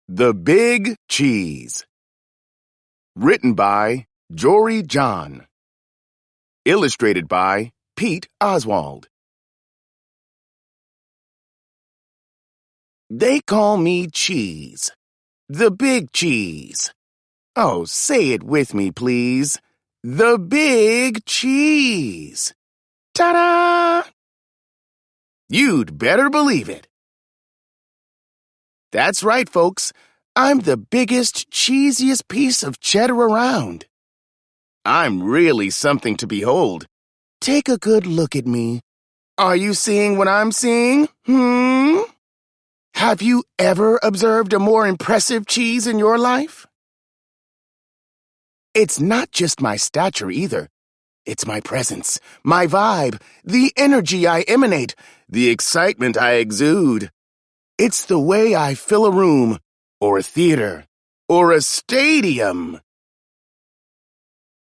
The Big Cheese. Written by Jory John. Illustrated by Pete Oswald. They call me Cheese. The Big Cheese. Oh, say it with me, please. The Big Cheese. Ta-da! You'd better believe it. That's right, folks. I'm the biggest, cheesiest piece of cheddar around. I'm really something to behold. Take a good look at me. Are you seeing what I'm seeing? Have you ever observed a more impressive cheese in your life? It's not just my stature either. It's my presence, my vibe, the energy I emanate, the excitement I exude. It's the way I fill a room, or a theater, or a stadium.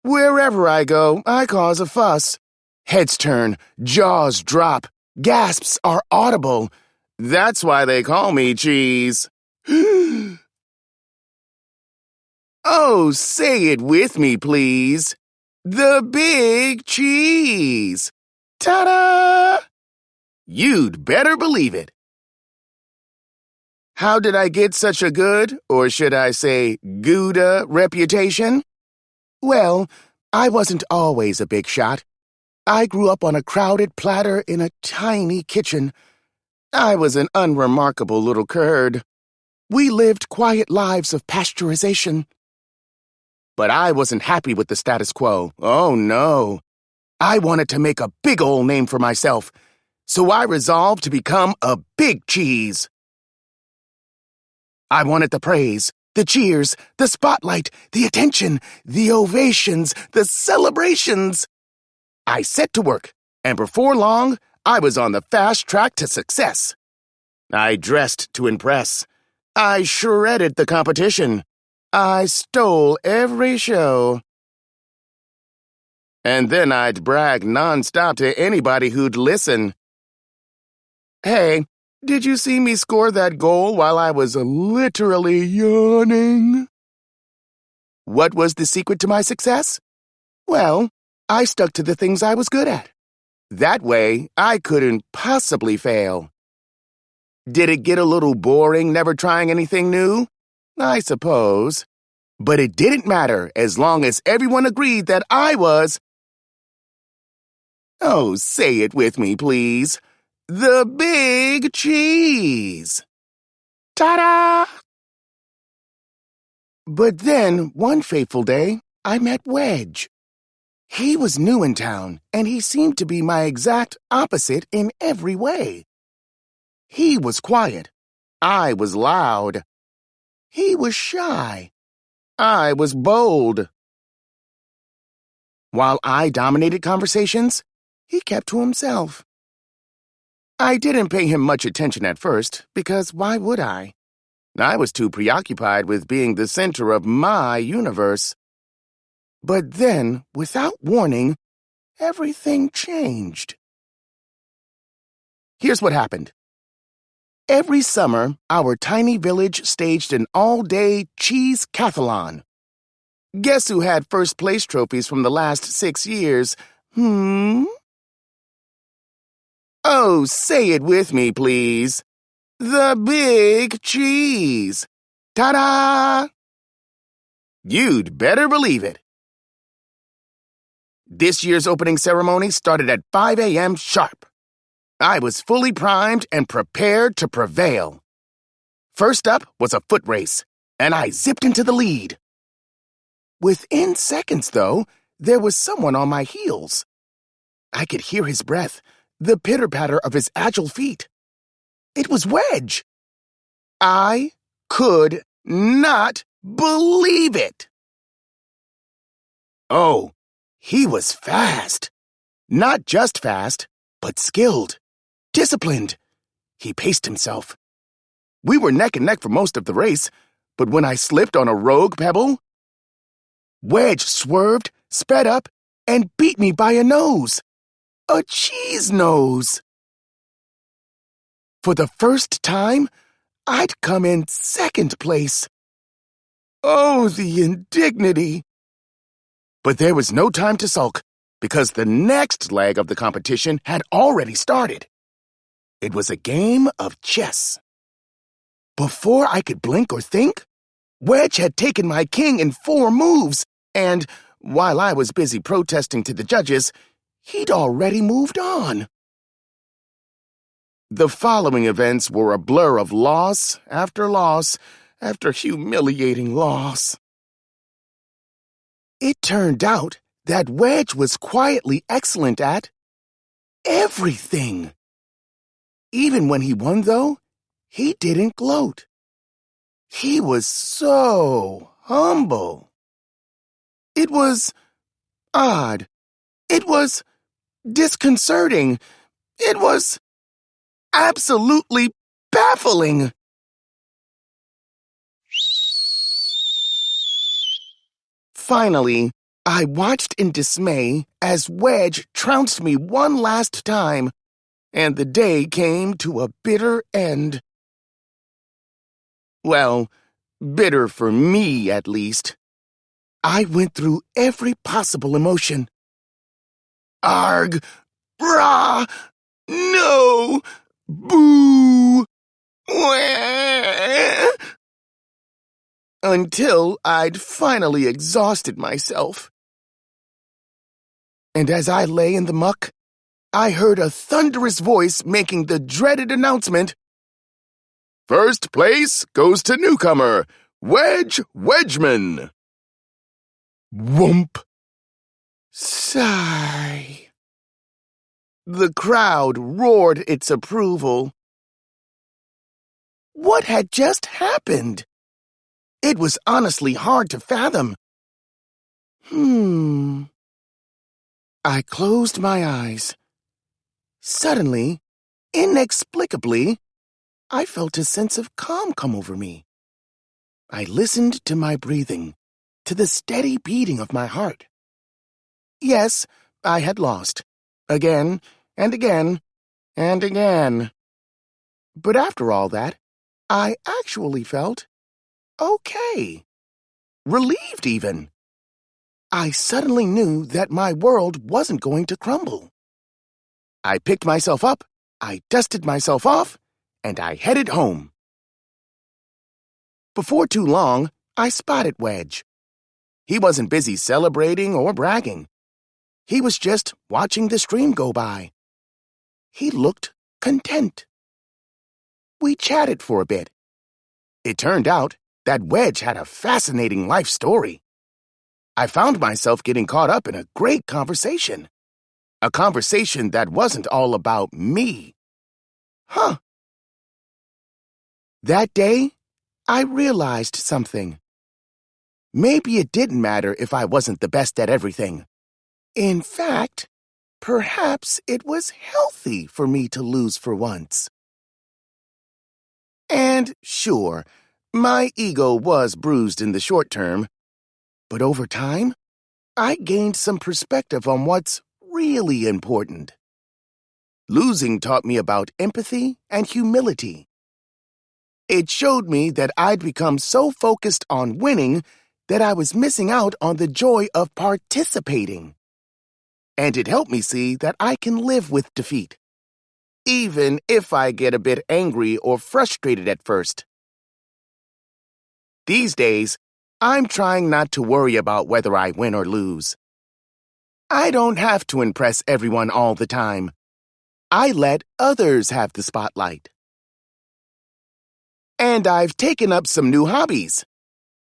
Wherever I go, I cause a fuss. Heads turn, jaws drop, gasps are audible. That's why they call me Cheese. Oh, say it with me, please. The Big Cheese. Ta-da! You'd better believe it. How did I get such a good, or should I say Gouda, reputation? Well, I wasn't always a big shot. I grew up on a crowded platter in a tiny kitchen. I was an unremarkable little curd. We lived quiet lives of pasteurization. But I wasn't happy with the status quo. Oh, no. I wanted to make a big old name for myself, so I resolved to become a big cheese. I wanted the praise, the cheers, the spotlight, the attention, the ovations, the celebrations. I set to work, and before long, I was on the fast track to success. I dressed to impress. I shredded the competition. I stole every show. And then I'd brag nonstop to anybody who'd listen. Hey, did you see me score that goal while I was literally yawning? What was the secret to my success? Well, I stuck to the things I was good at. That way, I couldn't possibly fail. Did it get a little boring never trying anything new? I suppose. But it didn't matter as long as everyone agreed that I was... Oh, say it with me, please. The Big Cheese. Ta-da! But then, one fateful day, I met Wedge. He was new in town, and he seemed to be my exact opposite in every way. He was quiet. I was loud. He was shy. I was bold. While I dominated conversations, he kept to himself. I didn't pay him much attention at first, because why would I? I was too preoccupied with being the center of my universe. But then, without warning, everything changed. Here's what happened. Every summer, our tiny village staged an all-day cheese-cathlon. Guess who had first-place trophies from the last 6 years? Oh, say it with me, please. The Big Cheese. Ta-da! You'd better believe it. This year's opening ceremony started at 5 a.m. sharp. I was fully primed and prepared to prevail. First up was a foot race, and I zipped into the lead. Within seconds, though, there was someone on my heels. I could hear his breath, the pitter-patter of his agile feet. It was Wedge. I could not believe it. Oh, he was fast. Not just fast, but skilled, disciplined. He paced himself. We were neck and neck for most of the race, but when I slipped on a rogue pebble, Wedge swerved, sped up, and beat me by a nose. A cheese nose. For the first time, I'd come in second place. Oh, the indignity! But there was no time to sulk, because the next leg of the competition had already started. It was a game of chess. Before I could blink or think, Wedge had taken my king in 4 moves, and while I was busy protesting to the judges, he'd already moved on. The following events were a blur of loss after humiliating loss. It turned out that Wedge was quietly excellent at everything. Even when he won, though, he didn't gloat. He was so humble. It was odd. It was disconcerting. It was absolutely baffling. Finally, I watched in dismay as Wedge trounced me one last time, and the day came to a bitter end. Well, bitter for me, at least. I went through every possible emotion. Arg! Rah! No! Boo! Wah! Until I'd finally exhausted myself. And as I lay in the muck, I heard a thunderous voice making the dreaded announcement, "First place goes to newcomer, Wedge Wedgman." Whoomp. Sigh. The crowd roared its approval. What had just happened? It was honestly hard to fathom. I closed my eyes. Suddenly, inexplicably, I felt a sense of calm come over me. I listened to my breathing, to the steady beating of my heart. Yes, I had lost. Again, and again, and again. But after all that, I actually felt okay. Relieved, even. I suddenly knew that my world wasn't going to crumble. I picked myself up, I dusted myself off, and I headed home. Before too long, I spotted Wedge. He wasn't busy celebrating or bragging. He was just watching the stream go by. He looked content. We chatted for a bit. It turned out that Wedge had a fascinating life story. I found myself getting caught up in a great conversation. A conversation that wasn't all about me. That day, I realized something. Maybe it didn't matter if I wasn't the best at everything. In fact, perhaps it was healthy for me to lose for once. And sure, my ego was bruised in the short term, but over time, I gained some perspective on what's really important. Losing taught me about empathy and humility. It showed me that I'd become so focused on winning that I was missing out on the joy of participating. And it helped me see that I can live with defeat, even if I get a bit angry or frustrated at first. These days, I'm trying not to worry about whether I win or lose. I don't have to impress everyone all the time. I let others have the spotlight. And I've taken up some new hobbies,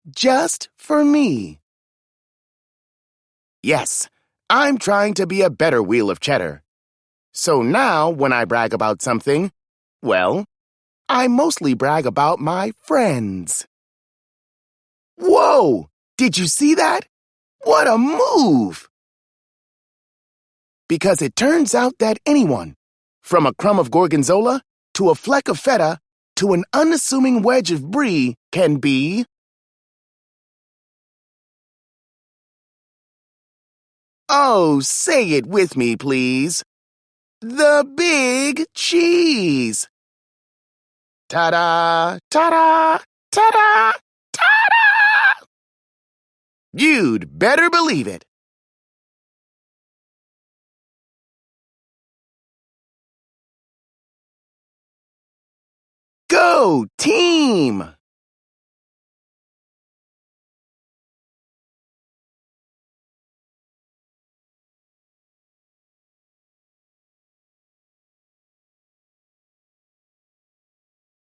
just for me. Yes, I'm trying to be a better Wheel of Cheddar. So now, when I brag about something, well, I mostly brag about my friends. Whoa! Did you see that? What a move! Because it turns out that anyone, from a crumb of gorgonzola to a fleck of feta to an unassuming wedge of brie, can be... Oh, say it with me, please. The Big Cheese! Ta-da! Ta-da! Ta-da! Ta-da! You'd better believe it. Go, team!